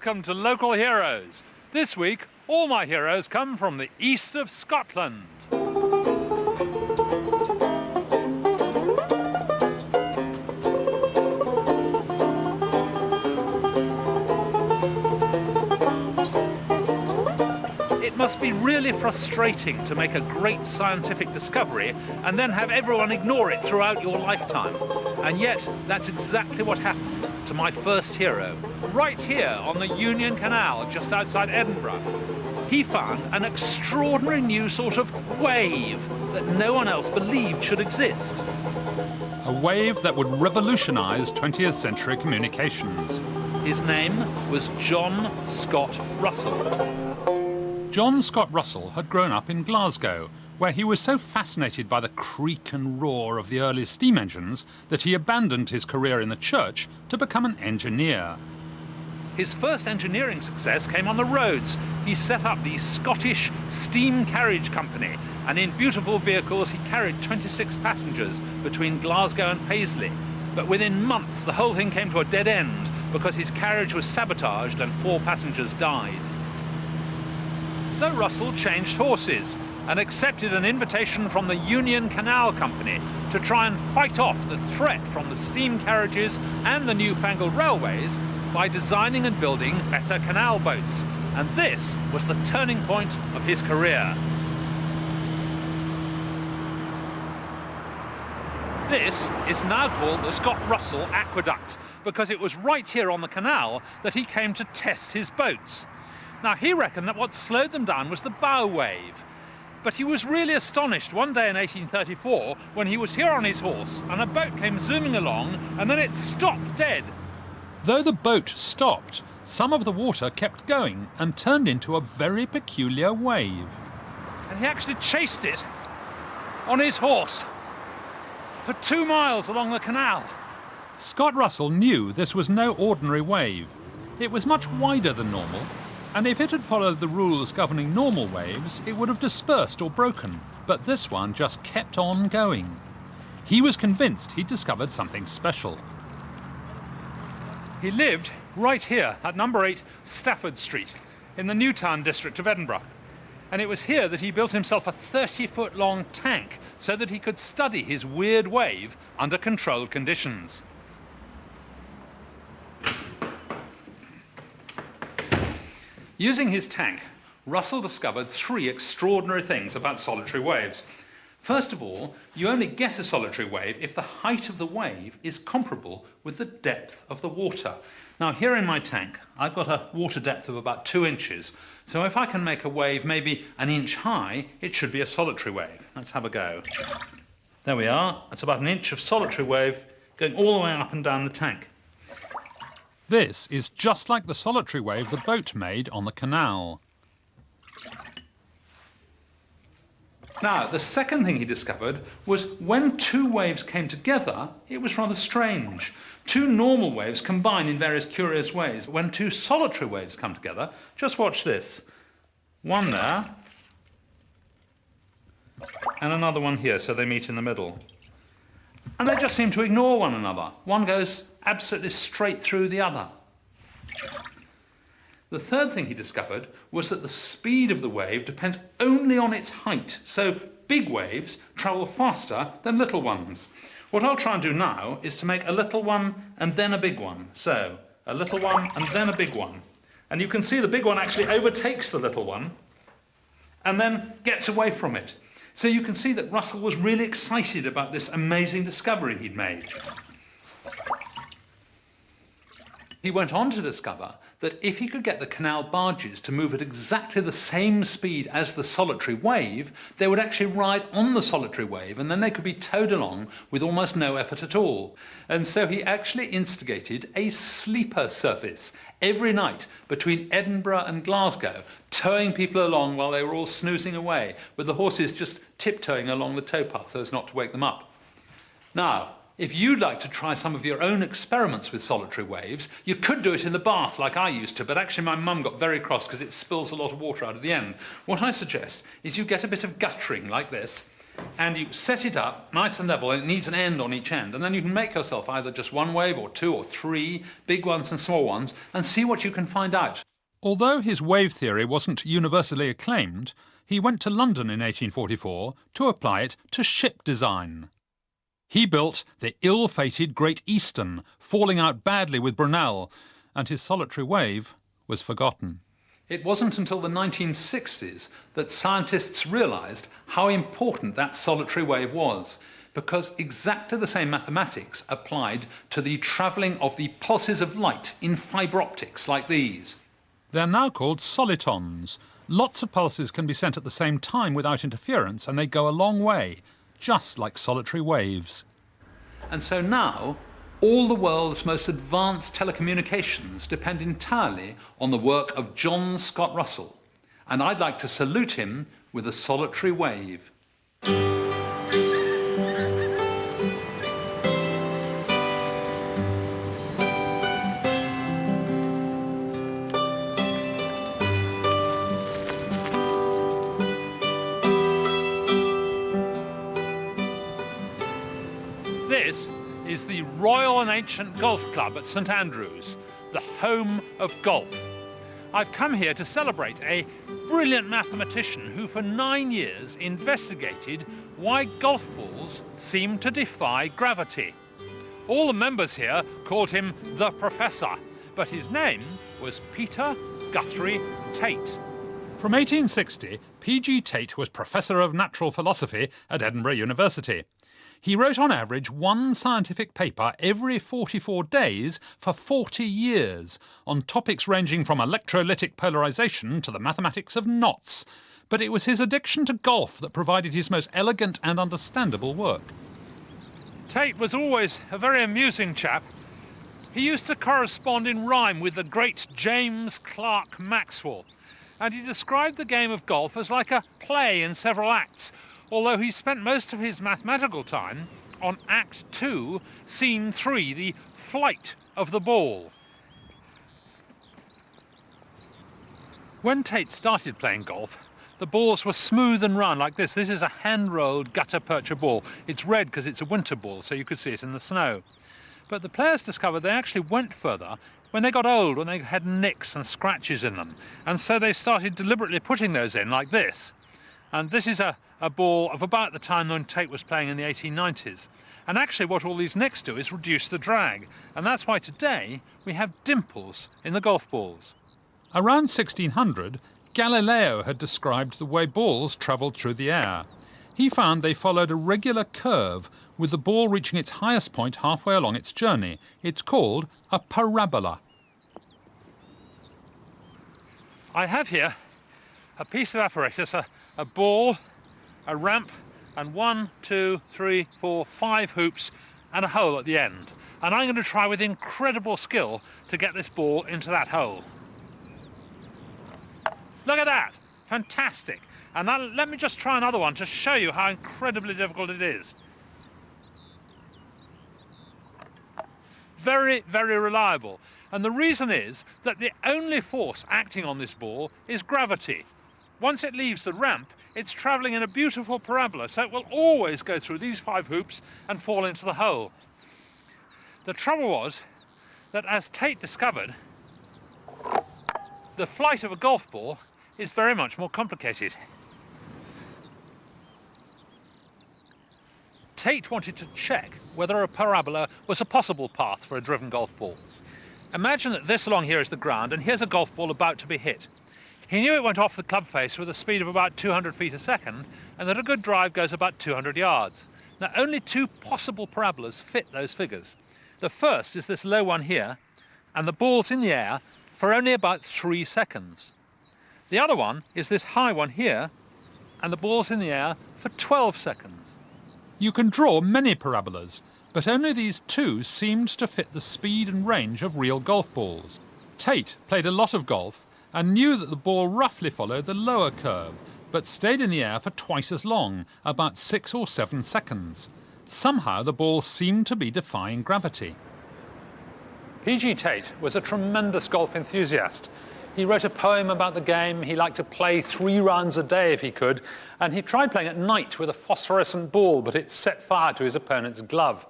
Welcome to Local Heroes. This week, all my heroes come from the east of Scotland. It must be really frustrating to make a great scientific discovery and then have everyone ignore it throughout your lifetime. And yet, that's exactly what happened to my first hero, right here on the Union Canal just outside Edinburgh. He found an extraordinary new sort of wave that no one else believed should exist. A wave that would revolutionise 20th century communications. His name was John Scott Russell. John Scott Russell had grown up in Glasgow, where he was so fascinated by the creak and roar of the early steam engines that he abandoned his career in the church to become an engineer. His first engineering success came on the roads. He set up the Scottish Steam Carriage Company, and in beautiful vehicles he carried 26 passengers between Glasgow and Paisley. But within months the whole thing came to a dead end because his carriage was sabotaged and 4 passengers died. So Russell changed horses and accepted an invitation from the Union Canal Company to try and fight off the threat from the steam carriages and the newfangled railways by designing and building better canal boats. And this was the turning point of his career. This is now called the Scott Russell Aqueduct because it was right here on the canal that he came to test his boats. Now, he reckoned that what slowed them down was the bow wave. But he was really astonished one day in 1834 when he was here on his horse and a boat came zooming along and then it stopped dead. Though the boat stopped, some of the water kept going and turned into a very peculiar wave. And he actually chased it on his horse for 2 miles along the canal. Scott Russell knew this was no ordinary wave. It was much wider than normal, and if it had followed the rules governing normal waves, it would have dispersed or broken. But this one just kept on going. He was convinced he'd discovered something special. He lived right here at number 8 Stafford Street in the Newtown district of Edinburgh. And it was here that he built himself a 30-foot long tank so that he could study his weird wave under controlled conditions. Using his tank, Russell discovered 3 extraordinary things about solitary waves. First of all, you only get a solitary wave if the height of the wave is comparable with the depth of the water. Now, here in my tank, I've got a water depth of about 2 inches. So if I can make a wave maybe 1 inch high, it should be a solitary wave. Let's have a go. There we are. That's about 1 inch of solitary wave going all the way up and down the tank. This is just like the solitary wave the boat made on the canal. Now, the second thing he discovered was when 2 waves came together, it was rather strange. 2 normal waves combine in various curious ways. When 2 solitary waves come together, just watch this. One there, and another one here, so they meet in the middle. And they just seem to ignore one another. One goes absolutely straight through the other. The third thing he discovered was that the speed of the wave depends only on its height. So big waves travel faster than little ones. What I'll try and do now is to make a little one and then a big one. So a little one and then a big one. And you can see the big one actually overtakes the little one and then gets away from it. So you can see that Russell was really excited about this amazing discovery he'd made. He went on to discover that if he could get the canal barges to move at exactly the same speed as the solitary wave, they would actually ride on the solitary wave and then they could be towed along with almost no effort at all. And so he actually instigated a sleeper service every night between Edinburgh and Glasgow, towing people along while they were all snoozing away, with the horses just tiptoeing along the towpath so as not to wake them up. Now, if you'd like to try some of your own experiments with solitary waves, you could do it in the bath like I used to, but actually my mum got very cross because it spills a lot of water out of the end. What I suggest is you get a bit of guttering like this, And you set it up nice and level, and it needs an end on each end. And then you can make yourself either just one wave or two or three, big ones and small ones, and see what you can find out. Although his wave theory wasn't universally acclaimed, he went to London in 1844 to apply it to ship design. He built the ill-fated Great Eastern, falling out badly with Brunel, and his solitary wave was forgotten. It wasn't until the 1960s that scientists realised how important that solitary wave was, because exactly the same mathematics applied to the travelling of the pulses of light in fibre optics like these. They're now called solitons. Lots of pulses can be sent at the same time without interference, and they go a long way, just like solitary waves. And so now, all the world's most advanced telecommunications depend entirely on the work of John Scott Russell. And I'd like to salute him with a solitary wave. This is the Royal and Ancient Golf Club at St Andrews, the home of golf. I've come here to celebrate a brilliant mathematician who for 9 years investigated why golf balls seem to defy gravity. All the members here called him the Professor, but his name was Peter Guthrie Tait. From 1860, P.G. Tait was Professor of Natural Philosophy at Edinburgh University. He wrote on average one scientific paper every 44 days for 40 years on topics ranging from electrolytic polarization to the mathematics of knots. But it was his addiction to golf that provided his most elegant and understandable work. Tait was always a very amusing chap. He used to correspond in rhyme with the great James Clerk Maxwell, and he described the game of golf as like a play in several acts, although he spent most of his mathematical time on Act 2, Scene 3, the flight of the ball. When Tait started playing golf, the balls were smooth and round like this. This is a hand-rolled gutta-percha ball. It's red because it's a winter ball, so you could see it in the snow. But the players discovered they actually went further when they got old, when they had nicks and scratches in them. And so they started deliberately putting those in like this. And this is a ball of about the time when Tait was playing in the 1890s. And actually what all these nicks do is reduce the drag. And that's why today we have dimples in the golf balls. Around 1600, Galileo had described the way balls travelled through the air. He found they followed a regular curve, with the ball reaching its highest point halfway along its journey. It's called a parabola. I have here a piece of apparatus, a ball, a ramp, and 1, 2, 3, 4, 5 hoops and a hole at the end. And I'm going to try with incredible skill to get this ball into that hole. Look at that! Fantastic! And now let me just try another one to show you how incredibly difficult it is. Very, very reliable. And the reason is that the only force acting on this ball is gravity. Once it leaves the ramp, it's travelling in a beautiful parabola, so it will always go through these 5 hoops and fall into the hole. The trouble was that, as Tait discovered, the flight of a golf ball is very much more complicated. Tait wanted to check whether a parabola was a possible path for a driven golf ball. Imagine that this along here is the ground, and here's a golf ball about to be hit. He knew it went off the club face with a speed of about 200 feet a second, and that a good drive goes about 200 yards. Now, only 2 possible parabolas fit those figures. The first is this low one here, and the ball's in the air for only about 3 seconds. The other one is this high one here, and the ball's in the air for 12 seconds. You can draw many parabolas, but only these 2 seemed to fit the speed and range of real golf balls. Tait played a lot of golf and knew that the ball roughly followed the lower curve, but stayed in the air for twice as long, about 6 or 7 seconds. Somehow the ball seemed to be defying gravity. P.G. Tait was a tremendous golf enthusiast. He wrote a poem about the game. He liked to play 3 rounds a day if he could, and he tried playing at night with a phosphorescent ball, but it set fire to his opponent's glove.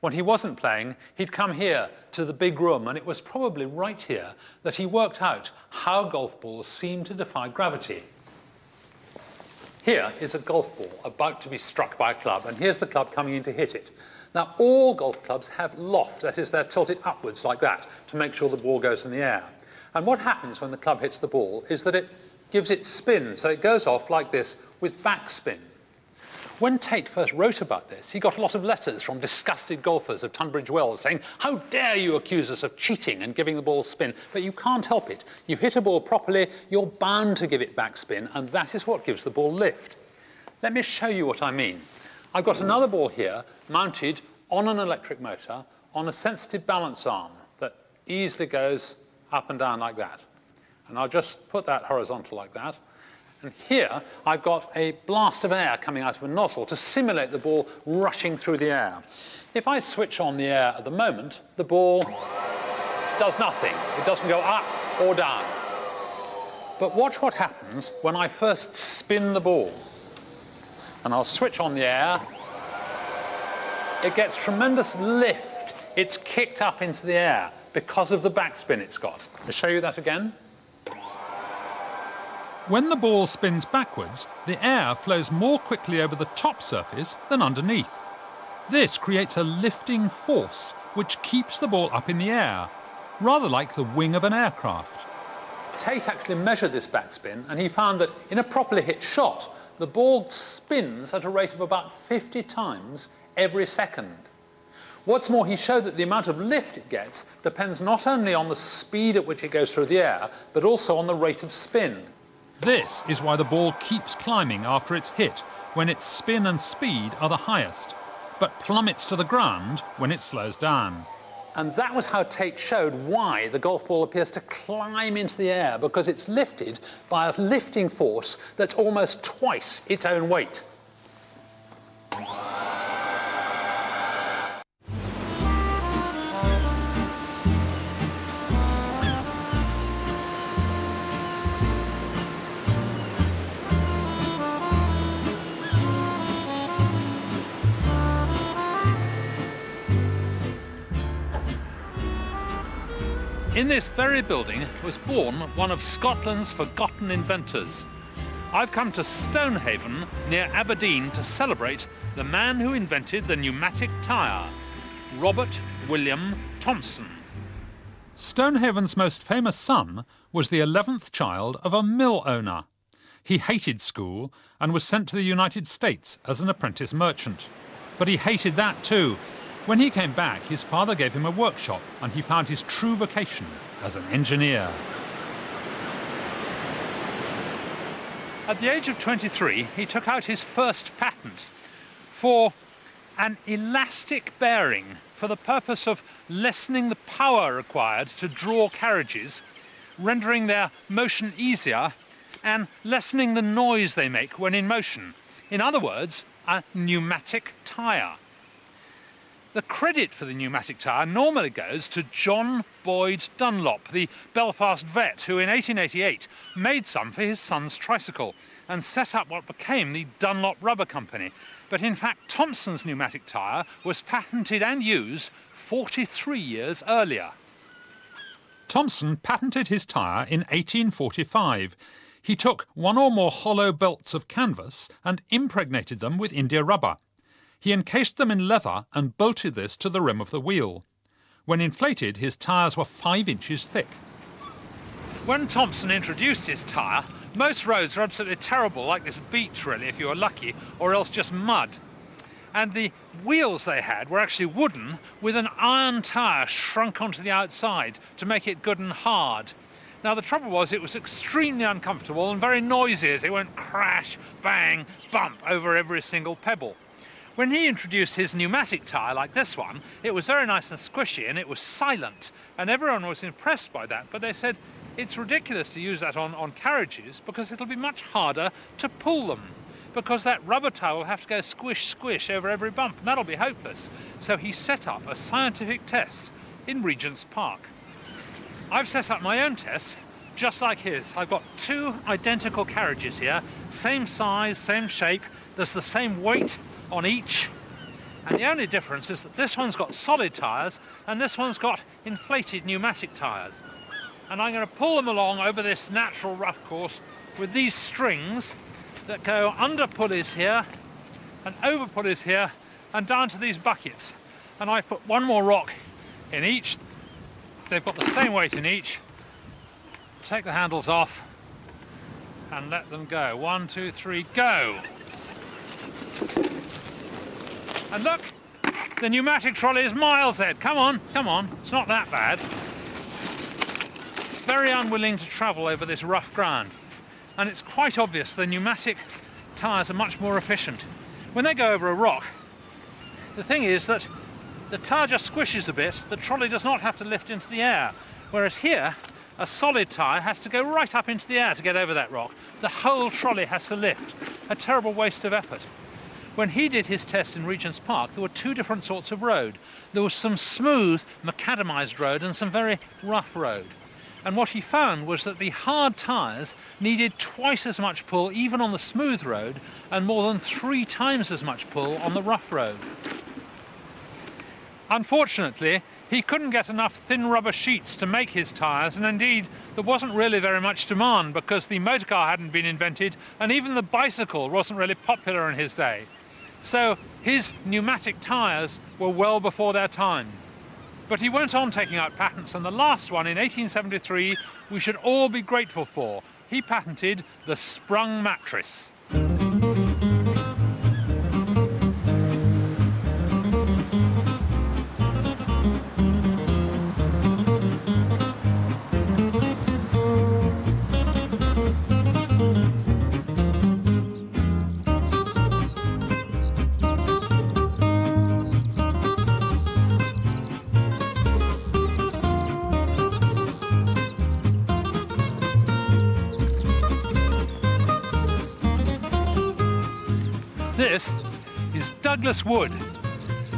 When he wasn't playing, he'd come here to the big room, and it was probably right here that he worked out how golf balls seem to defy gravity. Here is a golf ball about to be struck by a club, and here's the club coming in to hit it. Now, all golf clubs have loft, that is, they're tilted upwards like that to make sure the ball goes in the air. And what happens when the club hits the ball is that it gives it spin, so it goes off like this with backspin. When Tait first wrote about this, he got a lot of letters from disgusted golfers of Tunbridge Wells saying, "How dare you accuse us of cheating and giving the ball spin?" But you can't help it. You hit a ball properly, you're bound to give it backspin, and that is what gives the ball lift. Let me show you what I mean. I've got another ball here mounted on an electric motor on a sensitive balance arm that easily goes up and down like that. And I'll just put that horizontal like that. And here I've got a blast of air coming out of a nozzle to simulate the ball rushing through the air. If I switch on the air at the moment, the ball does nothing. It doesn't go up or down. But watch what happens when I first spin the ball. And I'll switch on the air. It gets tremendous lift. It's kicked up into the air because of the backspin it's got. I'll show you that again. When the ball spins backwards, the air flows more quickly over the top surface than underneath. This creates a lifting force which keeps the ball up in the air, rather like the wing of an aircraft. Tait actually measured this backspin, and he found that in a properly hit shot, the ball spins at a rate of about 50 times every second. What's more, he showed that the amount of lift it gets depends not only on the speed at which it goes through the air, but also on the rate of spin. This is why the ball keeps climbing after it's hit when its spin and speed are the highest, but plummets to the ground when it slows down. And that was how Tait showed why the golf ball appears to climb into the air, because it's lifted by a lifting force that's almost twice its own weight. In this very building was born one of Scotland's forgotten inventors. I've come to Stonehaven near Aberdeen to celebrate the man who invented the pneumatic tyre, Robert William Thompson. Stonehaven's most famous son was the 11th child of a mill owner. He hated school and was sent to the United States as an apprentice merchant. But he hated that too. When he came back, his father gave him a workshop and he found his true vocation as an engineer. At the age of 23, he took out his first patent for an elastic bearing for the purpose of lessening the power required to draw carriages, rendering their motion easier and lessening the noise they make when in motion. In other words, a pneumatic tyre. The credit for the pneumatic tyre normally goes to John Boyd Dunlop, the Belfast vet, who in 1888 made some for his son's tricycle and set up what became the Dunlop Rubber Company. But in fact, Thompson's pneumatic tyre was patented and used 43 years earlier. Thompson patented his tyre in 1845. He took one or more hollow belts of canvas and impregnated them with India rubber. He encased them in leather and bolted this to the rim of the wheel. When inflated, his tyres were 5 inches thick. When Thompson introduced his tyre, most roads were absolutely terrible, like this beach really, if you were lucky, or else just mud. And the wheels they had were actually wooden, with an iron tyre shrunk onto the outside to make it good and hard. Now the trouble was it was extremely uncomfortable and very noisy, as it went crash, bang, bump over every single pebble. When he introduced his pneumatic tyre like this one, it was very nice and squishy and it was silent, and everyone was impressed by that, but they said it's ridiculous to use that on carriages because it'll be much harder to pull them, because that rubber tyre will have to go squish, squish over every bump, and that'll be hopeless. So he set up a scientific test in Regent's Park. I've set up my own test just like his. I've got two identical carriages here, same size, same shape, there's the same weight on each, and the only difference is that this one's got solid tyres and this one's got inflated pneumatic tyres. And I'm going to pull them along over this natural rough course with these strings that go under pulleys here and over pulleys here and down to these buckets. And I've put one more rock in each. They've got the same weight in each. Take the handles off and let them go. 1, 2, 3, go! And look, the pneumatic trolley is miles ahead. Come on, come on, it's not that bad. Very unwilling to travel over this rough ground. And it's quite obvious the pneumatic tyres are much more efficient. When they go over a rock, the thing is that the tyre just squishes a bit, the trolley does not have to lift into the air. Whereas here, a solid tyre has to go right up into the air to get over that rock. The whole trolley has to lift. A terrible waste of effort. When he did his test in Regent's Park, there were two different sorts of road. There was some smooth, macadamised road and some very rough road. And what he found was that the hard tyres needed twice as much pull even on the smooth road and more than 3 times as much pull on the rough road. Unfortunately, he couldn't get enough thin rubber sheets to make his tyres, and indeed there wasn't really very much demand because the motor car hadn't been invented and even the bicycle wasn't really popular in his day. So his pneumatic tyres were well before their time. But he went on taking out patents, and the last one in 1873 we should all be grateful for. He patented the sprung mattress. This is Douglas Wood,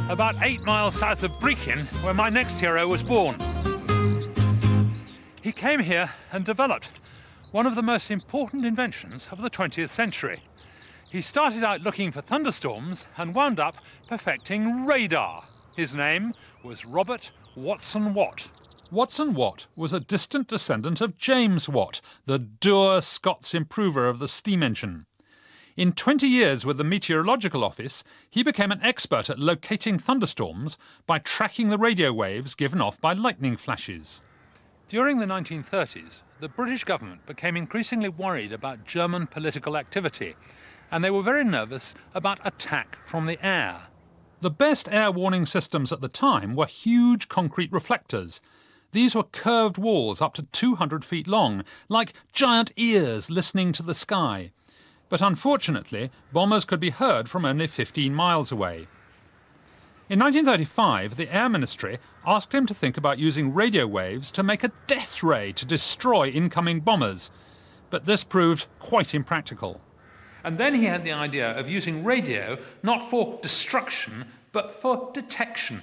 about 8 miles south of Brechin, where my next hero was born. He came here and developed one of the most important inventions of the 20th century. He started out looking for thunderstorms and wound up perfecting radar. His name was Robert Watson Watt. Watson Watt was a distant descendant of James Watt, the dour Scots improver of the steam engine. In 20 years with the Meteorological Office, he became an expert at locating thunderstorms by tracking the radio waves given off by lightning flashes. During the 1930s, the British government became increasingly worried about German political activity, and they were very nervous about attack from the air. The best air warning systems at the time were huge concrete reflectors. These were curved walls up to 200 feet long, like giant ears listening to the sky. But unfortunately, bombers could be heard from only 15 miles away. In 1935, the Air Ministry asked him to think about using radio waves to make a death ray to destroy incoming bombers. But this proved quite impractical. And then he had the idea of using radio not for destruction, but for detection.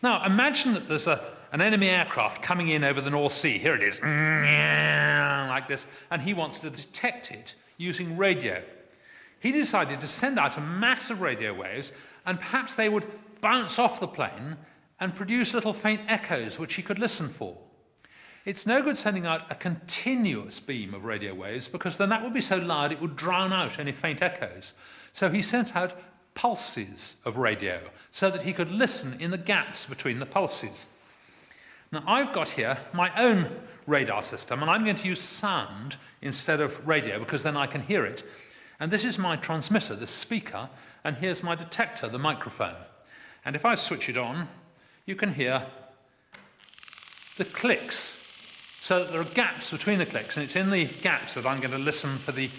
Now, imagine that there's an enemy aircraft coming in over the North Sea. Here it is, like this, and he wants to detect it using radio. He decided to send out a mass of radio waves, and perhaps they would bounce off the plane and produce little faint echoes which he could listen for. It's no good sending out a continuous beam of radio waves because then that would be so loud it would drown out any faint echoes. So he sent out pulses of radio so that he could listen in the gaps between the pulses. Now I've got here my own radar system, and I'm going to use sound instead of radio because then I can hear it. And this is my transmitter, the speaker, and here's my detector, the microphone. And if I switch it on, you can hear the clicks. So that there are gaps between the clicks, and it's in the gaps that I'm going to listen for the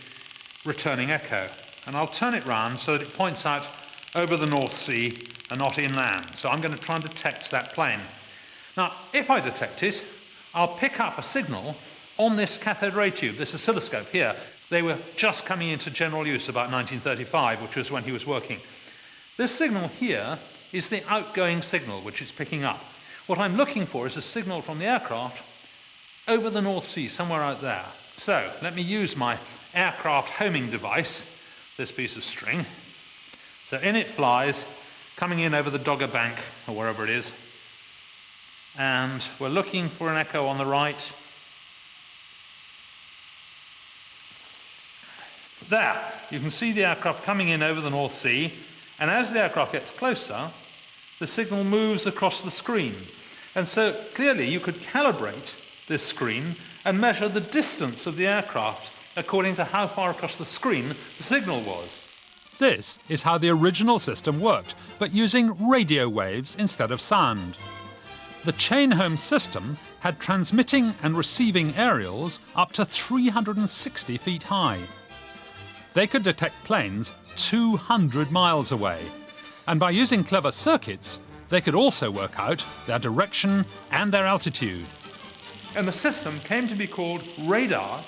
returning echo. And I'll turn it round so that it points out over the North Sea and not inland. So I'm going to try and detect that plane. Now, if I detect it, I'll pick up a signal on this cathode ray tube, this oscilloscope here. They were just coming into general use about 1935, which was when he was working. This signal here is the outgoing signal which it's picking up. What I'm looking for is a signal from the aircraft over the North Sea, somewhere out there. So let me use my aircraft homing device, this piece of string. So in it flies, coming in over the Dogger Bank, or wherever it is. And we're looking for an echo on the right. There, you can see the aircraft coming in over the North Sea, and as the aircraft gets closer, the signal moves across the screen. And so clearly you could calibrate this screen and measure the distance of the aircraft according to how far across the screen the signal was. This is how the original system worked, but using radio waves instead of sound. The chain home system had transmitting and receiving aerials up to 360 feet high. They could detect planes 200 miles away, and by using clever circuits, they could also work out their direction and their altitude. And the system came to be called radar,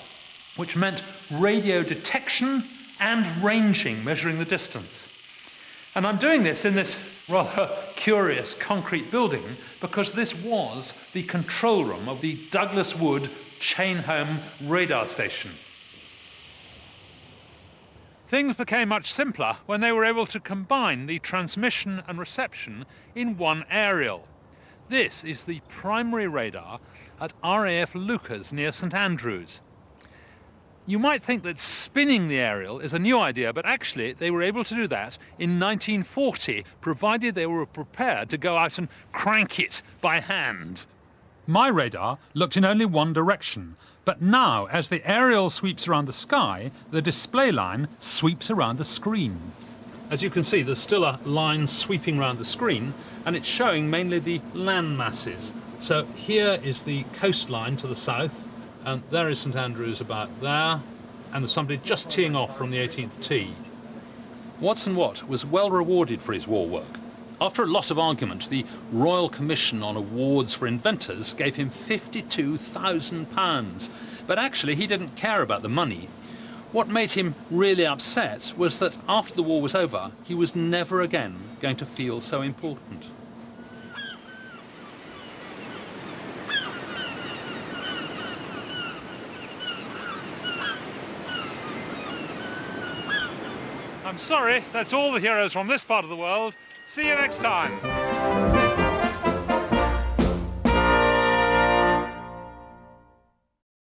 which meant radio detection and ranging, measuring the distance. And I'm doing this in this rather curious concrete building because this was the control room of the Douglas Wood chain home radar station. Things became much simpler when they were able to combine the transmission and reception in one aerial. This is the primary radar at RAF Lucas near St Andrews. You might think that spinning the aerial is a new idea, but actually they were able to do that in 1940, provided they were prepared to go out and crank it by hand. My radar looked in only one direction, but now, as the aerial sweeps around the sky, the display line sweeps around the screen. As you can see, there's still a line sweeping around the screen, and it's showing mainly the land masses. So here is the coastline to the south, and there is St Andrews about there, and there's somebody just teeing off from the 18th tee. Watson Watt was well rewarded for his war work. After a lot of argument, the Royal Commission on Awards for Inventors gave him £52,000. But actually, he didn't care about the money. What made him really upset was that after the war was over, he was never again going to feel so important. I'm sorry, that's all the heroes from this part of the world. See you next time.